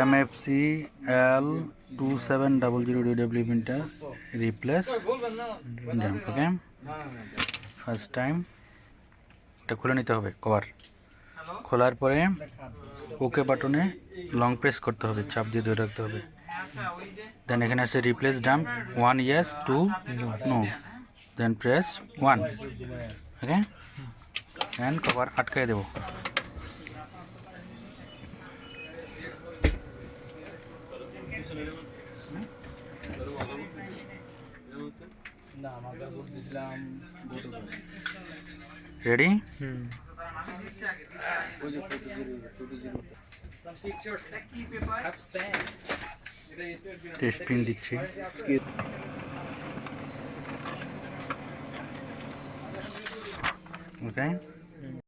MFC l2700dw printer replace jump. Okay, first time এটা খুলে নিতে হবে কভার। খোলার পরে ওকে বাটনে লং প্রেস করতে হবে, চাপ দিয়ে ধরে রাখতে হবে। দেন এখানে আছে replace dump 1 yes 2 no, then press 1। Okay, and cover আটকায় দেব। রেডি? টেস্ট প্রিন্ট দিচ্ছি। ওকে।